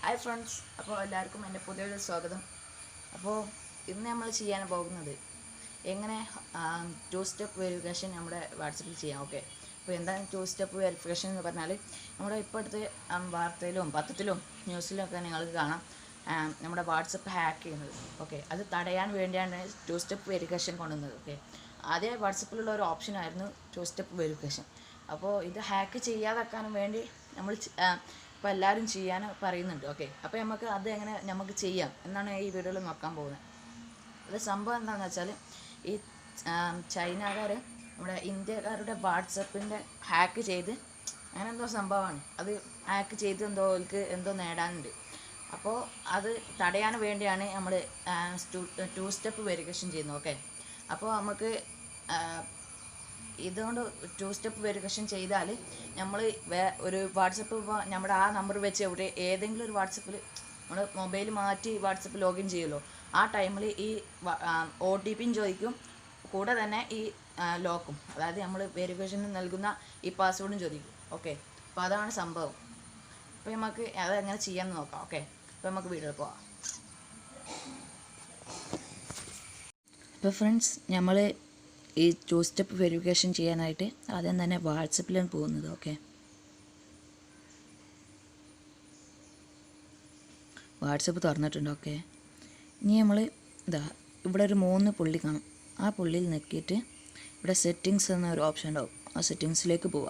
Hi friends, അപ്പോൾ എല്ലാവർക്കും എൻ്റെ പുതിയൊരു സ്വാഗതം. അപ്പോൾ ഇന്ന് നമ്മൾ ചെയ്യാൻ പോകുന്നത് എങ്ങനെ ടു സ്റ്റെപ്പ് വെരിഫിക്കേഷൻ നമ്മുടെ വാട്സപ്പിൽ ചെയ്യാം. ഓക്കെ, അപ്പോൾ എന്താണ് ടു സ്റ്റെപ്പ് വെരിഫിക്കേഷൻ എന്ന് പറഞ്ഞാൽ, നമ്മുടെ ഇപ്പോഴത്തെ വാർത്തയിലും പത്രത്തിലും ന്യൂസിലൊക്കെ നിങ്ങൾക്ക് കാണാം നമ്മുടെ വാട്സപ്പ് ഹാക്ക് ചെയ്യുന്നത്. ഓക്കെ, അത് തടയാൻ വേണ്ടിയാണ് ടു സ്റ്റെപ്പ് വെരിഫിക്കേഷൻ കൊണ്ടുവന്നത്. ഓക്കെ, ആദ്യം വാട്സപ്പിലുള്ള ഒരു ഓപ്ഷനായിരുന്നു ടു സ്റ്റെപ്പ് വെരിഫിക്കേഷൻ. അപ്പോൾ ഇത് ഹാക്ക് ചെയ്യാതാക്കാനും വേണ്ടി നമ്മൾ ഇപ്പോൾ എല്ലാവരും ചെയ്യാൻ പറയുന്നുണ്ട്. ഓക്കെ, അപ്പോൾ നമുക്ക് ചെയ്യാം എന്നാണ് ഈ വീഡിയോയിൽ നോക്കാൻ പോകുന്നത്. അത് സംഭവം എന്താണെന്ന് വെച്ചാൽ, ഈ ചൈനക്കാർ നമ്മുടെ ഇന്ത്യക്കാരുടെ വാട്സപ്പിൻ്റെ ഹാക്ക് ചെയ്ത് അങ്ങനെ എന്തോ സംഭവമാണ്. അത് ഹാക്ക് ചെയ്ത് എന്തോ നേടാനുണ്ട്. അപ്പോൾ അത് തടയാൻ വേണ്ടിയാണ് നമ്മൾ ടു സ്റ്റെപ്പ് വെരിഫിക്കേഷൻ ചെയ്യുന്നത്. ഓക്കെ, അപ്പോൾ നമുക്ക് ഇതുകൊണ്ട് ടു സ്റ്റെപ്പ് വെരിഫിക്കേഷൻ ചെയ്താൽ നമ്മൾ ഒരു വാട്സപ്പ് നമ്മുടെ ആ നമ്പർ വെച്ച് ഏതെങ്കിലും ഒരു വാട്സപ്പിൽ നമ്മൾ മൊബൈൽ മാറ്റി വാട്സപ്പ് ലോഗിൻ ചെയ്യുമല്ലോ, ആ ടൈമിൽ ഈ OTPയും ചോദിക്കും, കൂടെ തന്നെ ഈ ലോക്കും, അതായത് നമ്മൾ വെരിഫിക്കേഷന് നൽകുന്ന ഈ പാസ്വേഡും ചോദിക്കും. ഓക്കെ, അപ്പോൾ അതാണ് സംഭവം. അപ്പോൾ നമുക്ക് അതെങ്ങനെ ചെയ്യാമെന്ന് നോക്കാം. ഓക്കെ, അപ്പോൾ നമുക്ക് വീഡിയോ പോവാം. അപ്പോൾ ഫ്രണ്ട്സ്, നമ്മൾ ഈ ടു സ്റ്റെപ്പ് വെരിഫിക്കേഷൻ ചെയ്യാനായിട്ട് ആദ്യം തന്നെ വാട്സപ്പിലാണ് പോകുന്നത്. ഓക്കെ, വാട്സപ്പ് തുറന്നിട്ടുണ്ട്. ഓക്കെ, ഇനി നമ്മൾ ഇവിടെ ഒരു 3 പുള്ളി കാണും. ആ പുള്ളിയിൽ നിൽക്കിയിട്ട് ഇവിടെ സെറ്റിങ്സ് എന്നൊരു ഓപ്ഷൻ ഉണ്ടാവും. ആ സെറ്റിങ്സിലേക്ക് പോവുക.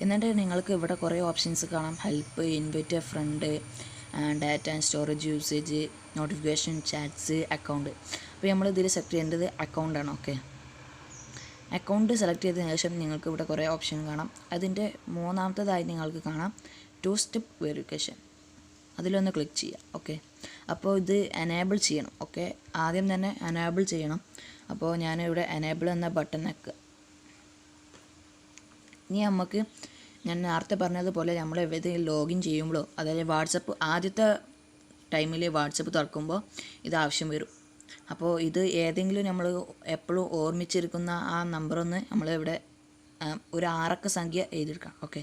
എന്നിട്ട് നിങ്ങൾക്ക് ഇവിടെ കുറേ ഓപ്ഷൻസ് കാണാം. Help, invite a friend, data and storage usage, notification, chats, account. അപ്പോൾ നമ്മൾ ഇതിൽ സെലക്ട് ചെയ്യേണ്ടത് അക്കൗണ്ടാണ്. ഓക്കെ, അക്കൗണ്ട് സെലക്ട് ചെയ്തതിനു ശേഷം നിങ്ങൾക്ക് ഇവിടെ കുറേ ഓപ്ഷൻ കാണാം. അതിൻ്റെ 3ാമത്തേതായി നിങ്ങൾക്ക് കാണാം ടു സ്റ്റെപ്പ് വെരിഫിക്കേഷൻ. അതിലൊന്ന് ക്ലിക്ക് ചെയ്യുക. ഓക്കെ, അപ്പോൾ ഇത് എനേബിൾ ചെയ്യണം. ഓക്കെ, ആദ്യം തന്നെ എനേബിൾ ചെയ്യണം. അപ്പോൾ ഞാനിവിടെ എനേബിൾ എന്ന ബട്ടൺ വെക്കുക. ഇനി ഞാൻ നേരത്തെ പറഞ്ഞതുപോലെ നമ്മൾ എവിടെയെങ്കിലും ലോഗിൻ ചെയ്യുമ്പോഴോ, അതായത് വാട്സപ്പ് ആദ്യത്തെ ടൈമിൽ വാട്സപ്പ് തുറക്കുമ്പോൾ ഇത് ആവശ്യം വരും. അപ്പോൾ ഇത് ഏതെങ്കിലും നമ്മൾ എപ്പോഴും ഓർമ്മിച്ചിരിക്കുന്ന ആ നമ്പറൊന്ന് നമ്മളിവിടെ ഒരു 6 അക്ക സംഖ്യ എഴുതിയെടുക്കാം. ഓക്കെ,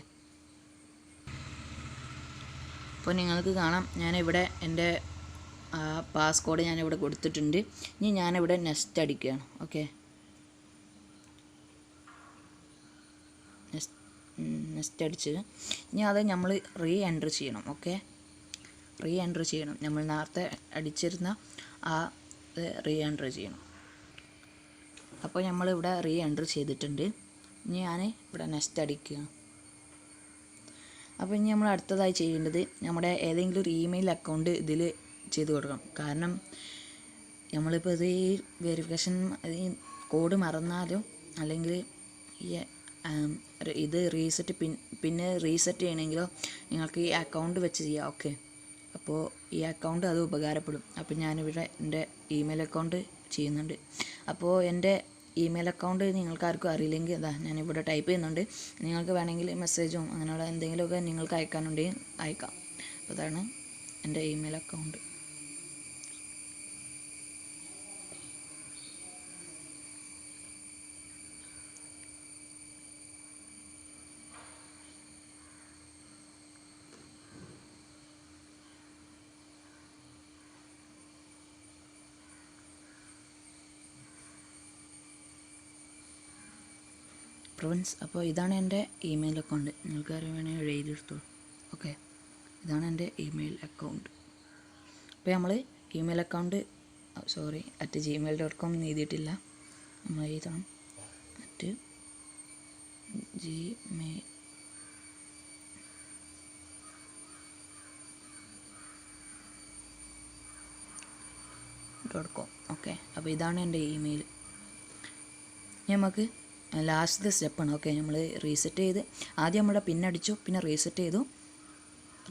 അപ്പോൾ നിങ്ങൾക്ക് കാണാം ഞാനിവിടെ എൻ്റെ പാസ്കോഡ് ഞാനിവിടെ കൊടുത്തിട്ടുണ്ട്. ഇനി ഞാനിവിടെ നെക്സ്റ്റ് അടിക്കുകയാണ്. ഓക്കെ, നെക്സ്റ്റ് അടിച്ച് ഇനി അത് നമ്മൾ റീ എൻറ്റർ ചെയ്യണം. ഓക്കെ, റീ എൻറ്റർ ചെയ്യണം. നമ്മൾ നേരത്തെ അടിച്ചിരുന്ന ആ റീ എൻറ്റർ ചെയ്യണം. അപ്പോൾ നമ്മളിവിടെ റീ എൻറ്റർ ചെയ്തിട്ടുണ്ട്. ഇനി ഞാൻ ഇവിടെ നെക്സ്റ്റ് അടിക്കുകയാണ്. അപ്പോൾ ഇനി നമ്മൾ അടുത്തതായി ചെയ്യേണ്ടത് നമ്മുടെ ഏതെങ്കിലും ഒരു ഇമെയിൽ അക്കൗണ്ട് ഇതിൽ ചെയ്ത് കൊടുക്കണം. കാരണം നമ്മളിപ്പോൾ ഈ വെരിഫിക്കേഷൻ ഈ കോഡ് മറന്നാലോ, അല്ലെങ്കിൽ ഇത് പിന്നെ റീസെറ്റ് ചെയ്യണമെങ്കിലോ നിങ്ങൾക്ക് ഈ അക്കൗണ്ട് വെച്ച് ചെയ്യാം. ഓക്കെ, അപ്പോൾ ഈ അക്കൗണ്ട് അത് ഉപകാരപ്പെടും. അപ്പോൾ ഞാനിവിടെ എൻ്റെ ഇമെയിൽ അക്കൗണ്ട് ചെയ്യുന്നുണ്ട്. അപ്പോൾ എൻ്റെ ഇമെയിൽ അക്കൗണ്ട് നിങ്ങൾക്കാർക്കും അറിയില്ലെങ്കിൽ ഞാനിവിടെ ടൈപ്പ് ചെയ്യുന്നുണ്ട്. നിങ്ങൾക്ക് വേണമെങ്കിൽ മെസ്സേജും അങ്ങനെയുള്ള എന്തെങ്കിലുമൊക്കെ നിങ്ങൾക്ക് അയക്കാനുണ്ടെങ്കിൽ അയക്കാം. അപ്പോൾ അതാണ് എൻ്റെ ഇമെയിൽ അക്കൗണ്ട്. ഫ്രണ്ട്സ്, അപ്പോൾ ഇതാണ് എൻ്റെ ഇമെയിൽ അക്കൗണ്ട്. നിങ്ങൾക്ക് ആരും വേണമെങ്കിൽ എഴുതിയെടുത്തോളൂ. ഓക്കെ, ഇതാണ് എൻ്റെ ഇമെയിൽ അക്കൗണ്ട്. അപ്പോൾ നമ്മൾ ഇമെയിൽ അക്കൗണ്ട് @gmail.com എഴുതിയിട്ടില്ല, നമ്മൾ എഴുതണം @gmail.com. ഓക്കെ, അപ്പോൾ ഇതാണ് എൻ്റെ ഇമെയിൽ. നമുക്ക് ലാസ്റ്റ് സ്റ്റെപ്പാണ്. ഓക്കെ, നമ്മൾ റീസെറ്റ് ചെയ്ത് ആദ്യം നമ്മുടെ പിന്നടിച്ചു, പിന്നെ റീസെറ്റ് ചെയ്തു,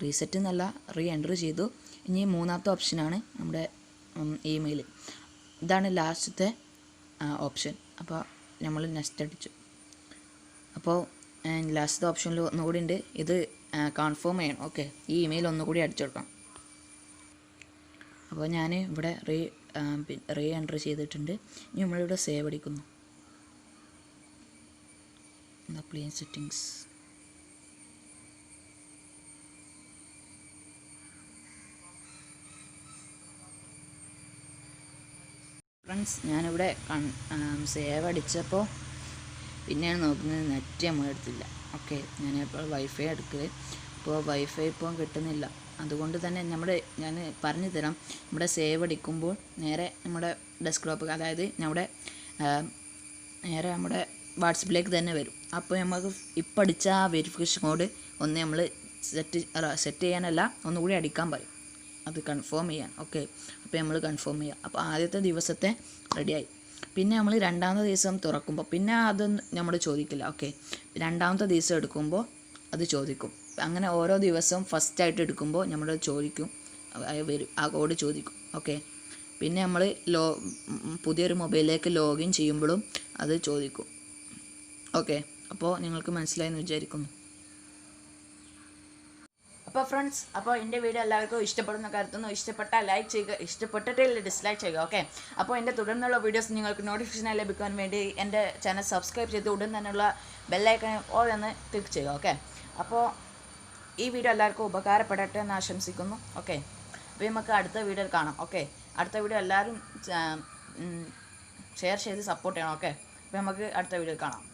റീസെറ്റ് എന്നല്ല റീ എൻറ്റർ ചെയ്തു. ഇനി 3ാമത്തെ ഓപ്ഷനാണ് നമ്മുടെ ഇമെയിൽ. ഇതാണ് ലാസ്റ്റത്തെ ഓപ്ഷൻ. അപ്പോൾ നമ്മൾ നെക്സ്റ്റ് അടിച്ചു. അപ്പോൾ ലാസ്റ്റത്തെ ഓപ്ഷനിൽ ഒന്നുകൂടി ഉണ്ട്, ഇത് കൺഫേം ചെയ്യണം. ഓക്കെ, ഈ ഇമെയിൽ ഒന്നുകൂടി അടിച്ചു കൊടുക്കണം. അപ്പോൾ ഞാൻ ഇവിടെ റീ എൻറ്റർ ചെയ്തിട്ടുണ്ട്. ഇനി നമ്മളിവിടെ സേവ് അടിക്കുന്നു. Apply settings. ഫ്രണ്ട്സ്, ഞാനിവിടെ സേവ് അടിച്ചപ്പോൾ പിന്നെയാണ് നോക്കുന്നത് നെറ്റ് നമ്മൾ എടുത്തില്ല. ഓക്കെ, ഞാനിപ്പോൾ വൈഫൈ എടുക്കൽ. ഇപ്പോൾ വൈഫൈ ഇപ്പോൾ കിട്ടുന്നില്ല. അതുകൊണ്ട് തന്നെ ഞാൻ പറഞ്ഞു തരാം. നമ്മുടെ സേവ് അടിക്കുമ്പോൾ നേരെ നമ്മുടെ ഡെസ്ക്ടോപ്പ്, അതായത് നേരെ നമ്മുടെ വാട്സപ്പിലേക്ക് തന്നെ വരും. അപ്പോൾ നമുക്ക് ഇപ്പം അടിച്ച ആ വെരിഫിക്കേഷൻ കോഡ് ഒന്ന് നമ്മൾ സെറ്റ് ചെയ്യാനല്ല, ഒന്നുകൂടി അടിക്കാൻ പറയും, അത് കൺഫേം ചെയ്യാൻ. ഓക്കെ, അപ്പോൾ നമ്മൾ കൺഫേം ചെയ്യാം. അപ്പോൾ ആദ്യത്തെ ദിവസത്തെ റെഡിയായി. പിന്നെ നമ്മൾ രണ്ടാമത്തെ ദിവസം തുറക്കുമ്പോൾ പിന്നെ അതൊന്നും നമ്മൾ ചോദിക്കില്ല. ഓക്കെ, രണ്ടാമത്തെ ദിവസം എടുക്കുമ്പോൾ അത് ചോദിക്കും. അങ്ങനെ ഓരോ ദിവസവും ഫസ്റ്റായിട്ട് എടുക്കുമ്പോൾ നമ്മളത് ചോദിക്കും, വരും, ആ കോഡ് ചോദിക്കും. ഓക്കെ, പിന്നെ നമ്മൾ പുതിയൊരു മൊബൈലിലേക്ക് ലോഗിൻ ചെയ്യുമ്പോഴും അത് ചോദിക്കും. ഓക്കെ, അപ്പോൾ നിങ്ങൾക്ക് മനസ്സിലായെന്ന് വിചാരിക്കുന്നു. അപ്പോൾ ഫ്രണ്ട്സ്, അപ്പോൾ എൻ്റെ വീഡിയോ എല്ലാവർക്കും ഇഷ്ടപ്പെടുന്ന കരുതുന്നു. ഇഷ്ടപ്പെട്ടാൽ ലൈക്ക് ചെയ്യുക, ഇഷ്ടപ്പെട്ടിട്ടില്ല ഡിസ്ലൈക്ക് ചെയ്യുക. ഓക്കെ, അപ്പോൾ എൻ്റെ തുടർന്നുള്ള വീഡിയോസ് നിങ്ങൾക്ക് നോട്ടിഫിക്കേഷനായി ലഭിക്കാൻ വേണ്ടി എൻ്റെ ചാനൽ സബ്സ്ക്രൈബ് ചെയ്ത് ഉടൻ തന്നെയുള്ള ബെല്ലൈക്കൺ ഓൾ എന്ന് ക്ലിക്ക് ചെയ്യുക. ഓക്കെ, അപ്പോൾ ഈ വീഡിയോ എല്ലാവർക്കും ഉപകാരപ്പെടട്ടെ എന്ന് ആശംസിക്കുന്നു. ഓക്കെ, അപ്പോൾ നമുക്ക് അടുത്ത വീഡിയോയിൽ കാണാം. ഓക്കെ, അടുത്ത വീഡിയോ എല്ലാവരും ഷെയർ ചെയ്ത് സപ്പോർട്ട് ചെയ്യണം. ഓക്കെ, അപ്പോൾ നമുക്ക് അടുത്ത വീഡിയോയിൽ കാണാം.